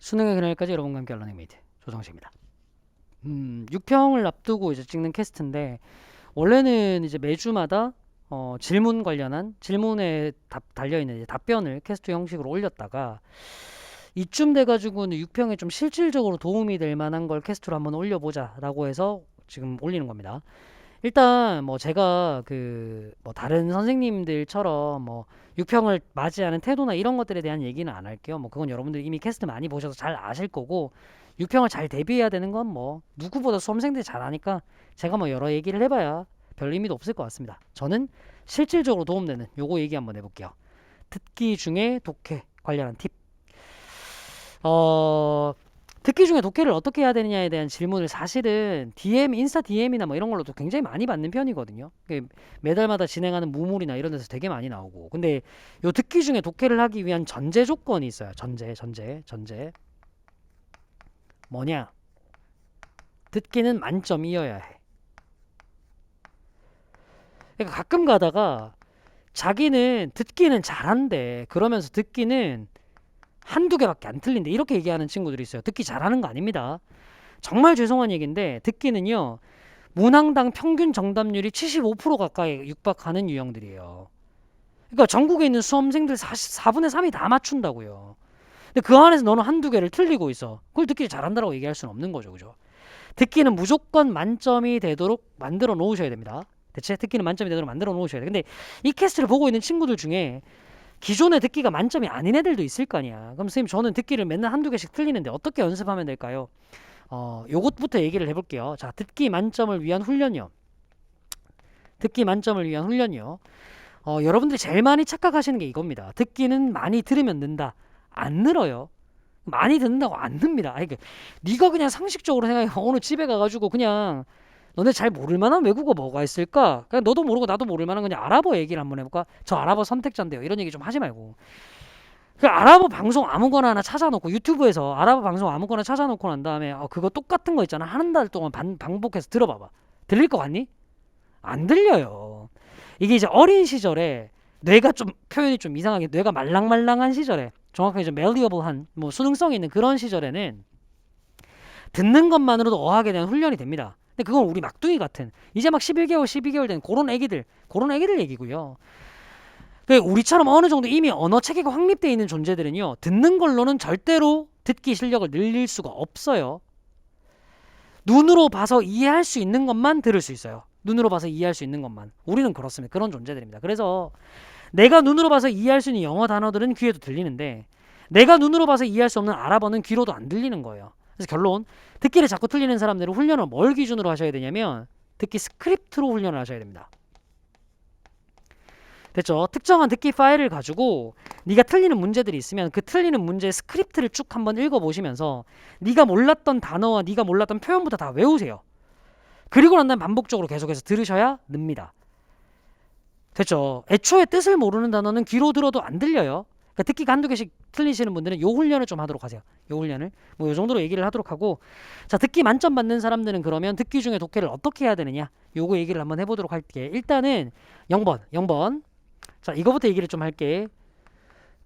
수능의 그날까지 여러분과 함께 런닝메이트 조정식입니다. 6평을 앞두고 이제 찍는 캐스트인데 원래는 이제 매주마다 질문 관련한 질문에 달려있는 이제 답변을 캐스트 형식으로 올렸다가 이쯤 돼가지고는 6평에 좀 실질적으로 도움이 될 만한 걸 캐스트로 한번 올려보자라고 해서 지금 올리는 겁니다. 일단 뭐 제가 그 뭐 다른 선생님들처럼 뭐 6평을 맞이하는 태도나 이런 것들에 대한 얘기는 안 할게요. 뭐 그건 여러분들이 이미 캐스트 많이 보셔서 잘 아실 거고 6평을 잘 대비해야 되는 건 뭐 누구보다 수험생들이 잘 아니까 제가 뭐 여러 얘기를 해봐야 별 의미도 없을 것 같습니다. 저는 실질적으로 도움되는 요거 얘기 한번 해볼게요. 듣기 중에 독해 관련한 팁. 듣기 중에 독해를 어떻게 해야 되느냐에 대한 질문을 사실은 DM, 인스타 DM이나 뭐 이런 걸로도 굉장히 많이 받는 편이거든요. 매달마다 진행하는 무물이나 이런 데서 되게 많이 나오고. 근데 요 듣기 중에 독해를 하기 위한 전제 조건이 있어요. 전제. 뭐냐? 듣기는 만점이어야 해. 그러니까 가끔 가다가 자기는 듣기는 잘한대. 그러면서 듣기는 한두 개밖에 안 틀린데 이렇게 얘기하는 친구들이 있어요. 듣기 잘하는 거 아닙니다. 정말 죄송한 얘기인데 듣기는요. 문항당 평균 정답률이 75% 가까이 육박하는 유형들이에요. 그러니까 전국에 있는 수험생들 4분의 3이 다 맞춘다고요. 근데 그 안에서 너는 한두 개를 틀리고 있어. 그걸 듣기 잘한다라고 얘기할 수는 없는 거죠. 그죠? 듣기는 무조건 만점이 되도록 만들어 놓으셔야 됩니다. 대체 듣기는 만점이 되도록 만들어 놓으셔야 돼. 근데 이 캐스트를 보고 있는 친구들 중에 기존에 듣기가 만점이 아닌 애들도 있을 거 아니야. 그럼 선생님 저는 듣기를 맨날 한두 개씩 틀리는데 어떻게 연습하면 될까요? 요것부터 얘기를 해볼게요. 자, 듣기 만점을 위한 훈련이요. 듣기 만점을 위한 훈련이요. 여러분들이 제일 많이 착각하시는 게 이겁니다. 듣기는 많이 들으면 는다. 안 늘어요. 많이 듣는다고 안 늡니다. 아니, 네가 그냥 상식적으로 생각해. 오늘 집에 가가지고 그냥 너네 잘 모를 만한 외국어 뭐가 있을까? 그냥 너도 모르고 나도 모를 만한 그냥 아랍어 얘기를 한번 해볼까? 저 아랍어 선택자인데요. 이런 얘기 좀 하지 말고. 그 아랍어 방송 아무거나 하나 찾아놓고 유튜브에서 아랍어 방송 아무거나 찾아놓고 난 다음에 그거 똑같은 거 있잖아. 한 달 동안 반복해서 들어봐봐. 들릴 것 같니? 안 들려요. 이게 이제 어린 시절에 뇌가 좀 표현이 좀 이상하게 뇌가 말랑말랑한 시절에 정확하게 좀 malleable한 뭐 수능성이 있는 그런 시절에는 듣는 것만으로도 어학에 대한 훈련이 됩니다. 근데 그건 우리 막둥이 같은 이제 막 11개월, 12개월 된 그런 애기들 얘기고요. 우리처럼 어느 정도 이미 언어 체계가 확립되어 있는 존재들은요. 듣는 걸로는 절대로 듣기 실력을 늘릴 수가 없어요. 눈으로 봐서 이해할 수 있는 것만 들을 수 있어요. 눈으로 봐서 이해할 수 있는 것만. 우리는 그렇습니다. 그런 존재들입니다. 그래서 내가 눈으로 봐서 이해할 수 있는 영어 단어들은 귀에도 들리는데 내가 눈으로 봐서 이해할 수 없는 아랍어는 귀로도 안 들리는 거예요. 그래서 결론, 듣기를 자꾸 틀리는 사람들은 훈련을 뭘 기준으로 하셔야 되냐면 듣기 스크립트로 훈련을 하셔야 됩니다. 됐죠? 특정한 듣기 파일을 가지고 네가 틀리는 문제들이 있으면 그 틀리는 문제의 스크립트를 쭉 한번 읽어보시면서 네가 몰랐던 단어와 네가 몰랐던 표현부터 다 외우세요. 그리고 난 다음에 반복적으로 계속해서 들으셔야 늡니다. 됐죠? 애초에 뜻을 모르는 단어는 귀로 들어도 안 들려요. 그러니까 듣기가 한두 개씩 틀리시는 분들은 요 훈련을 좀 하도록 하세요. 요 훈련을 뭐 요 정도로 얘기를 하도록 하고, 자, 듣기 만점 받는 사람들은 그러면 듣기 중에 독해를 어떻게 해야 되느냐, 요거 얘기를 한번 해보도록 할게. 일단은 0번 자, 이거부터 얘기를 좀 할게.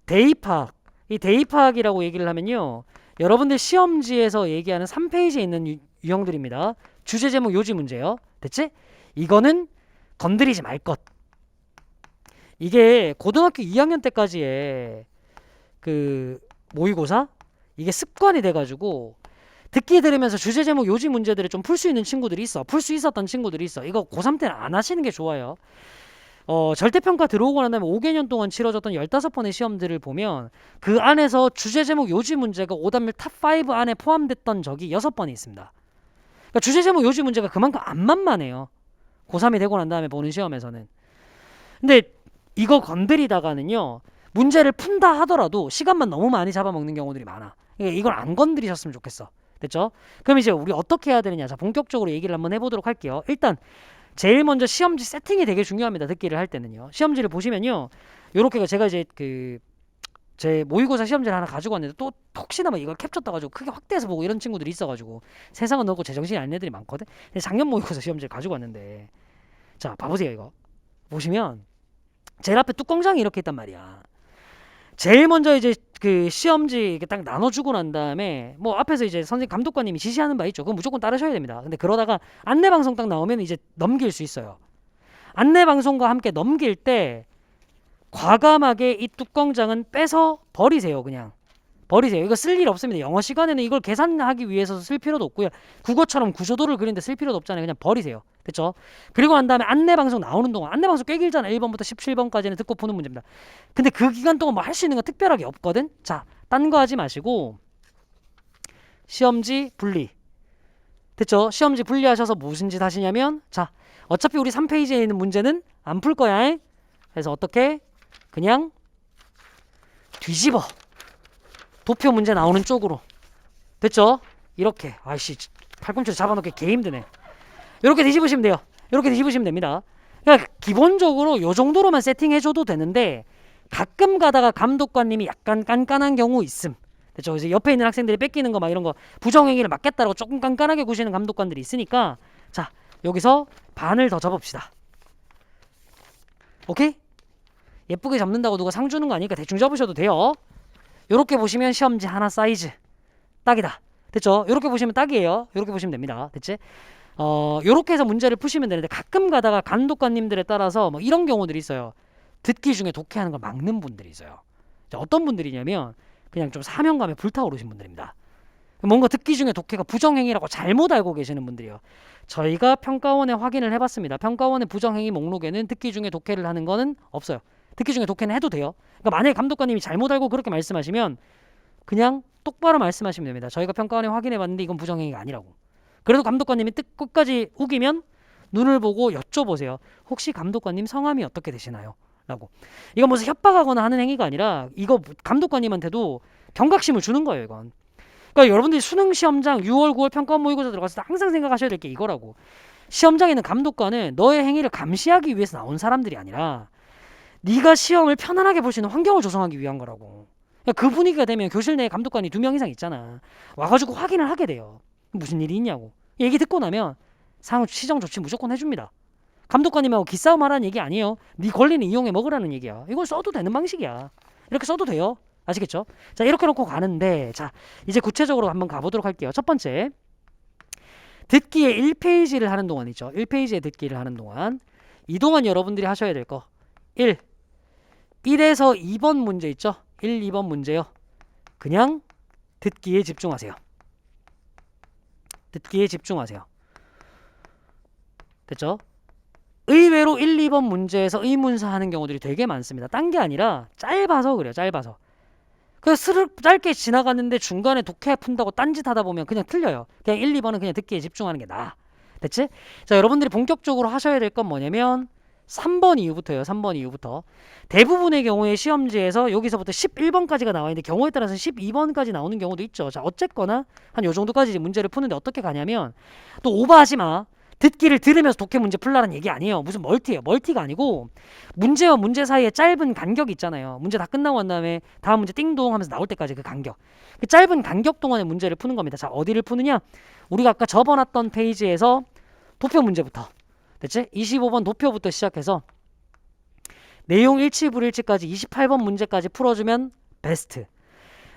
대입학. 이 대입학이라고 얘기를 하면요, 여러분들 시험지에서 얘기하는 3페이지에 있는 유형들입니다. 주제 제목 요지 문제요. 됐지? 이거는 건드리지 말 것. 이게 고등학교 2학년 때까지의 그 모의고사, 이게 습관이 돼가지고 듣기 들으면서 주제 제목 요지 문제들을 좀 풀 수 있는 친구들이 있어. 풀 수 있었던 친구들이 있어. 이거 고3 때는 안 하시는 게 좋아요. 절대평가 들어오고 난 다음에 5개년 동안 치러졌던 15번의 시험들을 보면 그 안에서 주제 제목 요지 문제가 오답률 탑5 안에 포함됐던 적이 6번이 있습니다. 그러니까 주제 제목 요지 문제가 그만큼 안 만만해요. 고3이 되고 난 다음에 보는 시험에서는. 근데 이거 건드리다가는요, 문제를 푼다 하더라도 시간만 너무 많이 잡아먹는 경우들이 많아. 그러니까 이걸 안 건드리셨으면 좋겠어. 됐죠? 그럼 이제 우리 어떻게 해야 되느냐. 자, 본격적으로 얘기를 한번 해보도록 할게요. 일단 제일 먼저 시험지 세팅이 되게 중요합니다. 듣기를 할 때는요. 시험지를 보시면요, 요렇게 제가 이제 제 모의고사 시험지를 하나 가지고 왔는데 또 혹시나 막 이걸 캡처 떠가지고 크게 확대해서 보고 이런 친구들이 있어가지고 세상은 넓고 제정신이 아닌 애들이 많거든. 근데 작년 모의고사 시험지를 가지고 왔는데, 자, 봐보세요. 이거 보시면 제일 앞에 뚜껑장이 이렇게 있단 말이야. 제일 먼저 이제 그 시험지 이렇게 딱 나눠주고 난 다음에 뭐 앞에서 이제 선생님 감독관님이 지시하는 바 있죠. 그건 무조건 따르셔야 됩니다. 근데 그러다가 안내 방송 딱 나오면 이제 넘길 수 있어요. 안내 방송과 함께 넘길 때 과감하게 이 뚜껑장은 빼서 버리세요. 그냥 버리세요. 이거 쓸 일 없습니다. 영어 시간에는 이걸 계산하기 위해서 쓸 필요도 없고요. 국어처럼 구조도를 그리는데 쓸 필요도 없잖아요. 그냥 버리세요. 됐죠? 그리고 난 다음에 안내 방송 나오는 동안 안내 방송 꽤 길잖아요. 1번부터 17번까지는 듣고 푸는 문제입니다. 근데 그 기간 동안 뭐 할 수 있는 건 특별하게 없거든. 자, 딴 거 하지 마시고 시험지 분리. 됐죠? 시험지 분리하셔서 무슨 짓 하시냐면 자, 어차피 우리 3페이지에 있는 문제는 안 풀 거야. 그래서 어떻게? 그냥 뒤집어. 도표 문제 나오는 쪽으로. 됐죠? 이렇게. 아이씨, 팔꿈치로 잡아놓기 개 힘드네. 이렇게 뒤집으시면 돼요. 이렇게 뒤집으시면 됩니다. 그러니까 기본적으로 요 정도로만 세팅해줘도 되는데 가끔 가다가 감독관님이 약간 깐깐한 경우 있음. 됐죠? 이제 옆에 있는 학생들이 뺏기는 거 막 이런 거 부정행위를 막겠다라고 조금 깐깐하게 구시는 감독관들이 있으니까 자, 여기서 반을 더 접읍시다. 오케이? 예쁘게 접는다고 누가 상 주는 거 아니니까 대충 접으셔도 돼요. 요렇게 보시면 시험지 하나 사이즈 딱이다. 됐죠? 요렇게 보시면 딱이에요. 요렇게 보시면 됩니다. 됐지? 요렇게 해서 문제를 푸시면 되는데 가끔 가다가 감독관님들에 따라서 뭐 이런 경우들이 있어요. 듣기 중에 독해하는 걸 막는 분들이 있어요. 자, 어떤 분들이냐면 그냥 좀 사명감에 불타오르신 분들입니다. 뭔가 듣기 중에 독해가 부정행위라고 잘못 알고 계시는 분들이요. 저희가 평가원에 확인을 해봤습니다. 평가원의 부정행위 목록에는 듣기 중에 독해를 하는 거는 없어요. 듣기 중에 독해는 해도 돼요. 그러니까 만약에 감독관님이 잘못 알고 그렇게 말씀하시면 그냥 똑바로 말씀하시면 됩니다. 저희가 평가원에 확인해봤는데 이건 부정행위가 아니라고. 그래도 감독관님이 끝까지 우기면 눈을 보고 여쭤보세요. 혹시 감독관님 성함이 어떻게 되시나요? 라고. 이건 무슨 협박하거나 하는 행위가 아니라 이거 감독관님한테도 경각심을 주는 거예요. 이건. 그러니까 여러분들이 수능 시험장 6월 9월 평가원 모의고사 들어갔을 때 항상 생각하셔야 될 게 이거라고. 시험장에 있는 감독관은 너의 행위를 감시하기 위해서 나온 사람들이 아니라 네가 시험을 편안하게 볼 수 있는 환경을 조성하기 위한 거라고. 그러니까 그 분위기가 되면 교실 내에 감독관이 2명 이상 있잖아. 와가지고 확인을 하게 돼요. 무슨 일이 있냐고. 얘기 듣고 나면 상호 시정 조치 무조건 해줍니다. 감독관님하고 기싸움 하라는 얘기 아니에요. 네 권리는 이용해 먹으라는 얘기야. 이걸 써도 되는 방식이야. 이렇게 써도 돼요. 아시겠죠? 자, 이렇게 놓고 가는데 자, 이제 구체적으로 한번 가보도록 할게요. 첫 번째, 듣기에 1페이지를 하는 동안이죠. 1페이지에 듣기를 하는 동안 이 동안 여러분들이 하셔야 될 거 1에서 2번 문제 있죠? 1, 2번 문제요. 그냥 듣기에 집중하세요. 듣기에 집중하세요. 됐죠? 의외로 1, 2번 문제에서 의문사 하는 경우들이 되게 많습니다. 딴 게 아니라 짧아서 그래요. 짧아서. 그래서 스르륵 짧게 지나갔는데 중간에 독해 푼다고 딴짓 하다 보면 그냥 틀려요. 그냥 1, 2번은 그냥 듣기에 집중하는 게 나아. 됐지? 자, 여러분들이 본격적으로 하셔야 될 건 뭐냐면 3번 이후부터예요. 3번 이후부터. 대부분의 경우에 시험지에서 여기서부터 11번까지가 나와 있는데 경우에 따라서 12번까지 나오는 경우도 있죠. 자, 어쨌거나 한 요 정도까지 문제를 푸는데 어떻게 가냐면 또 오버하지 마. 듣기를 들으면서 독해 문제 풀라는 얘기 아니에요. 무슨 멀티예요. 멀티가 아니고 문제와 문제 사이에 짧은 간격이 있잖아요. 문제 다 끝나고 난 다음에 다음 문제 띵동 하면서 나올 때까지 그 간격. 그 짧은 간격 동안에 문제를 푸는 겁니다. 자, 어디를 푸느냐? 우리가 아까 접어놨던 페이지에서 도표 문제부터. 됐지? 25번 도표부터 시작해서 내용 일치 불일치까지 28번 문제까지 풀어주면 베스트.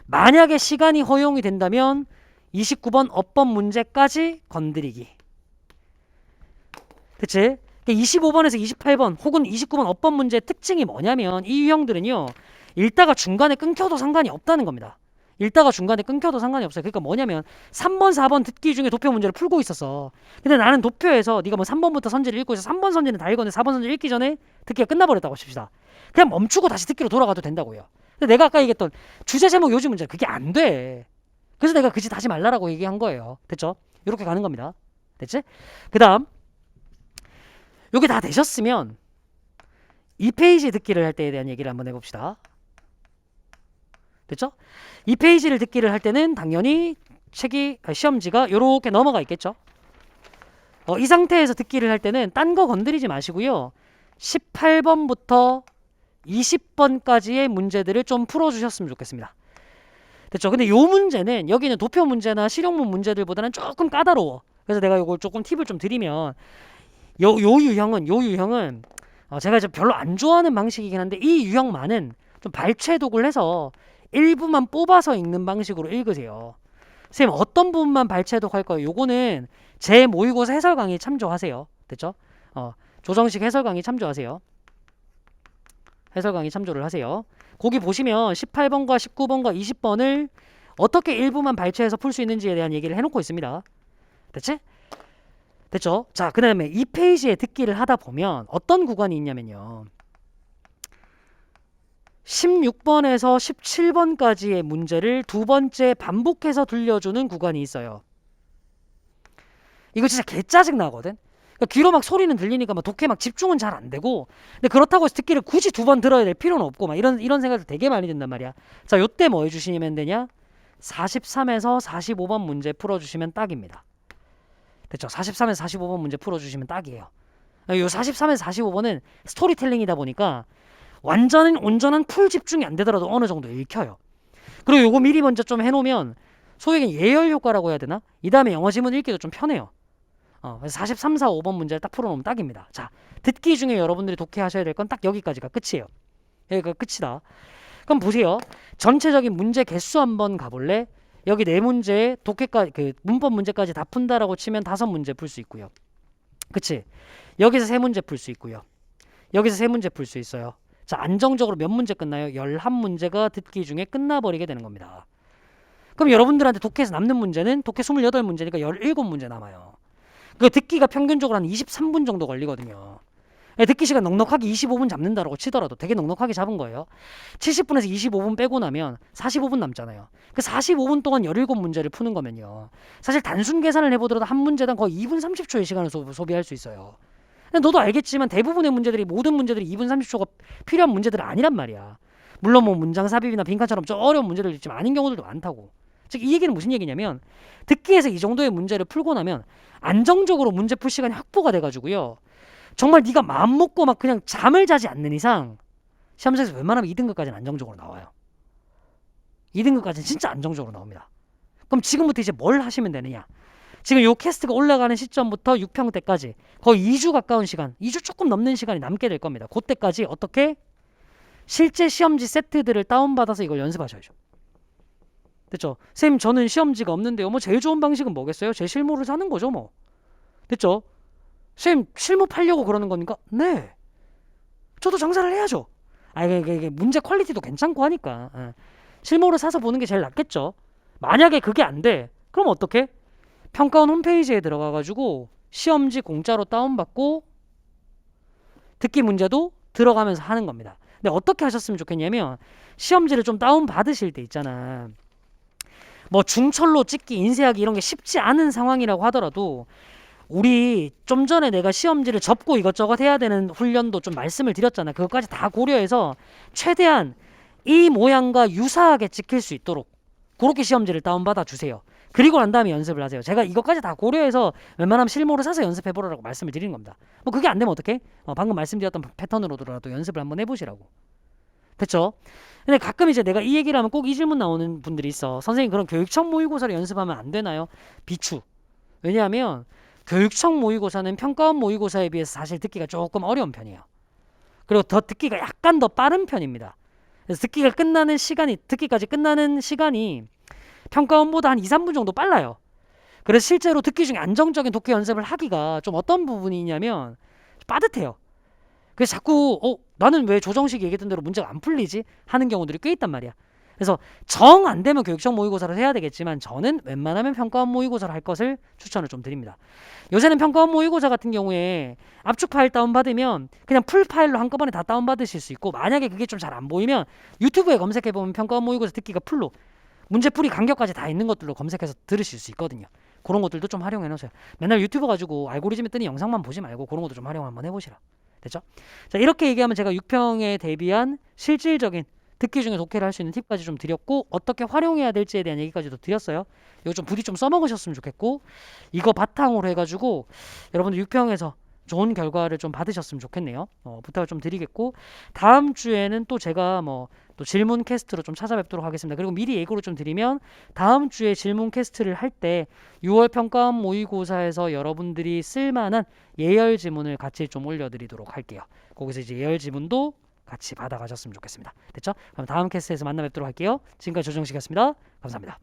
만약에 시간이 허용이 된다면 29번 업법 문제까지 건드리기. 그치? 25번에서 28번 혹은 29번 업법 문제의 특징이 뭐냐면 이 유형들은요, 읽다가 중간에 끊겨도 상관이 없다는 겁니다. 읽다가 중간에 끊겨도 상관이 없어요. 그러니까 뭐냐면 3번, 4번 듣기 중에 도표 문제를 풀고 있었어. 근데 나는 도표에서 네가 뭐 3번부터 선지를 읽고 있어. 3번 선지는 다 읽었는데 4번 선지 읽기 전에 듣기가 끝나버렸다고 칩시다. 그냥 멈추고 다시 듣기로 돌아가도 된다고요. 근데 내가 아까 얘기했던 주제 제목 요즘 문제 그게 안 돼. 그래서 내가 그 짓 하지 말라라고 얘기한 거예요. 됐죠? 이렇게 가는 겁니다. 됐지? 그 다음 요게 다 되셨으면 2페이지 듣기를 할 때에 대한 얘기를 한번 해봅시다. 됐죠? 2페이지를 듣기를 할 때는 당연히 시험지가 요렇게 넘어가 있겠죠. 이 상태에서 듣기를 할 때는 딴 거 건드리지 마시고요. 18번부터 20번까지의 문제들을 좀 풀어주셨으면 좋겠습니다. 됐죠? 근데 요 문제는 여기는 도표 문제나 실용문 문제들보다는 조금 까다로워. 그래서 내가 요걸 조금 팁을 좀 드리면 요 유형은 제가 이제 별로 안 좋아하는 방식이긴 한데 이 유형만은 좀 발췌독을 해서 일부만 뽑아서 읽는 방식으로 읽으세요. 선생님 어떤 부분만 발췌 해독할 거예요. 요거는 제 모의고사 해설 강의 참조하세요. 됐죠? 조정식 해설 강의 참조하세요. 해설 강의 참조를 하세요. 거기 보시면 18번과 19번과 20번을 어떻게 일부만 발췌해서 풀 수 있는지에 대한 얘기를 해놓고 있습니다. 됐지? 됐죠? 자, 그 다음에 이 페이지에 듣기를 하다 보면 어떤 구간이 있냐면요. 16번에서 17번까지의 문제를 두 번째 반복해서 들려주는 구간이 있어요. 이거 진짜 개짜증 나거든? 그러니까 귀로 막 소리는 들리니까 막 독해 막 집중은 잘 안 되고, 근데 그렇다고 해서 듣기를 굳이 두 번 들어야 될 필요는 없고, 막 이런 생각도 되게 많이 든단 말이야. 자, 요때 뭐 해주시면 되냐? 43에서 45번 문제 풀어주시면 딱입니다. 됐죠? 43에서 45번 문제 풀어주시면 딱이에요. 요 43에서 45번은 스토리텔링이다 보니까 온전한 풀 집중이 안 되더라도 어느 정도 읽혀요. 그리고 요거 미리 먼저 좀 해놓으면 소위 예열 효과라고 해야 되나? 이 다음에 영어 지문 읽기도 좀 편해요. 그래서 43, 4, 5번 문제를 딱 풀어놓으면 딱입니다. 자, 듣기 중에 여러분들이 독해하셔야 될 건 딱 여기까지가 끝이에요. 여기가 끝이다. 그럼 보세요. 전체적인 문제 개수 한번 가볼래? 여기 네 문제 독해까지 그 문법 문제까지 다 푼다라고 치면 5문제 풀 수 있고요. 그치? 여기서 3문제 풀 수 있고요. 여기서 3문제 풀 수 있어요. 자, 안정적으로 몇 문제 끝나요? 11문제가 듣기 중에 끝나버리게 되는 겁니다. 그럼 여러분들한테 독해에서 남는 문제는 독해 28문제니까 17문제 남아요. 그 듣기가 평균적으로 한 23분 정도 걸리거든요. 듣기 시간 넉넉하게 25분 잡는다라고 치더라도 되게 넉넉하게 잡은 거예요. 70분에서 25분 빼고 나면 45분 남잖아요. 그 45분 동안 17문제를 푸는 거면요. 사실 단순 계산을 해보더라도 한 문제당 거의 2분 30초의 시간을 소비할 수 있어요. 너도 알겠지만 대부분의 문제들이 모든 문제들이 2분 30초가 필요한 문제들은 아니란 말이야. 물론 뭐 문장 삽입이나 빈칸처럼 좀 어려운 문제들도 있지만 아닌 경우들도 많다고. 즉 이 얘기는 무슨 얘기냐면 듣기에서 이 정도의 문제를 풀고 나면 안정적으로 문제 풀 시간이 확보가 돼가지고요. 정말 네가 마음 먹고 막 그냥 잠을 자지 않는 이상 시험장에서 웬만하면 2등급까지는 안정적으로 나와요. 2등급까지는 진짜 안정적으로 나옵니다. 그럼 지금부터 이제 뭘 하시면 되느냐? 지금 요 캐스트가 올라가는 시점부터 6평 때까지 거의 2주 가까운 시간, 2주 조금 넘는 시간이 남게 될 겁니다. 그때까지 어떻게? 실제 시험지 세트들을 다운받아서 이걸 연습하셔야죠. 됐죠? 쌤 저는 시험지가 없는데요. 뭐 제일 좋은 방식은 뭐겠어요? 제 실무를 사는 거죠 뭐. 됐죠? 쌤 실무 팔려고 그러는 겁니까? 네. 저도 장사를 해야죠. 이게 문제 퀄리티도 괜찮고 하니까 실무를 사서 보는 게 제일 낫겠죠. 만약에 그게 안 돼. 그럼 어떻게? 평가원 홈페이지에 들어가가지고 시험지 공짜로 다운받고 듣기 문제도 들어가면서 하는 겁니다. 근데 어떻게 하셨으면 좋겠냐면 시험지를 좀 다운받으실 때 있잖아. 뭐 중철로 찍기, 인쇄하기 이런 게 쉽지 않은 상황이라고 하더라도 우리 좀 전에 내가 시험지를 접고 이것저것 해야 되는 훈련도 좀 말씀을 드렸잖아. 그것까지 다 고려해서 최대한 이 모양과 유사하게 찍힐 수 있도록 그렇게 시험지를 다운받아 주세요. 그리고 난 다음에 연습을 하세요. 제가 이것까지 다 고려해서 웬만하면 실무를 사서 연습해보라고 말씀을 드리는 겁니다. 뭐 그게 안 되면 어떡해? 방금 말씀드렸던 패턴으로라도 연습을 한번 해보시라고. 됐죠? 근데 가끔 이제 내가 이 얘기를 하면 꼭 이 질문 나오는 분들이 있어. 선생님 그럼 교육청 모의고사를 연습하면 안 되나요? 비추. 왜냐하면 교육청 모의고사는 평가원 모의고사에 비해서 사실 듣기가 조금 어려운 편이에요. 그리고 더 듣기가 약간 더 빠른 편입니다. 그래서 듣기까지 끝나는 시간이 평가원보다 한 2, 3분 정도 빨라요. 그래서 실제로 듣기 중에 안정적인 독해 연습을 하기가 좀 어떤 부분이 있냐면 빠듯해요. 그래서 자꾸 나는 왜 조정식 얘기했던 대로 문제가 안 풀리지? 하는 경우들이 꽤 있단 말이야. 그래서 정 안 되면 교육청 모의고사를 해야 되겠지만 저는 웬만하면 평가원 모의고사를 할 것을 추천을 좀 드립니다. 요새는 평가원 모의고사 같은 경우에 압축 파일 다운받으면 그냥 풀 파일로 한꺼번에 다 다운받으실 수 있고 만약에 그게 좀 잘 안 보이면 유튜브에 검색해보면 평가원 모의고사 듣기가 풀로 문제풀이 간격까지 다 있는 것들로 검색해서 들으실 수 있거든요. 그런 것들도 좀 활용해 놓으세요. 맨날 유튜브 가지고 알고리즘에 뜨는 영상만 보지 말고 그런 것도 좀 활용 한번 해보시라. 됐죠? 자, 이렇게 얘기하면 제가 6평에 대비한 실질적인 듣기 중에 독해를 할 수 있는 팁까지 좀 드렸고 어떻게 활용해야 될지에 대한 얘기까지도 드렸어요. 이거 좀 부디 좀 써먹으셨으면 좋겠고 이거 바탕으로 해가지고 여러분들 6평에서 좋은 결과를 좀 받으셨으면 좋겠네요. 부탁을 좀 드리겠고 다음 주에는 또 제가 또 질문 캐스트로 좀 찾아뵙도록 하겠습니다. 그리고 미리 예고를 좀 드리면 다음 주에 질문 캐스트를 할 때 6월 평가원 모의고사에서 여러분들이 쓸만한 예열 지문을 같이 좀 올려드리도록 할게요. 거기서 이제 예열 지문도 같이 받아가셨으면 좋겠습니다. 됐죠? 그럼 다음 캐스트에서 만나 뵙도록 할게요. 지금까지 조정식이었습니다. 감사합니다.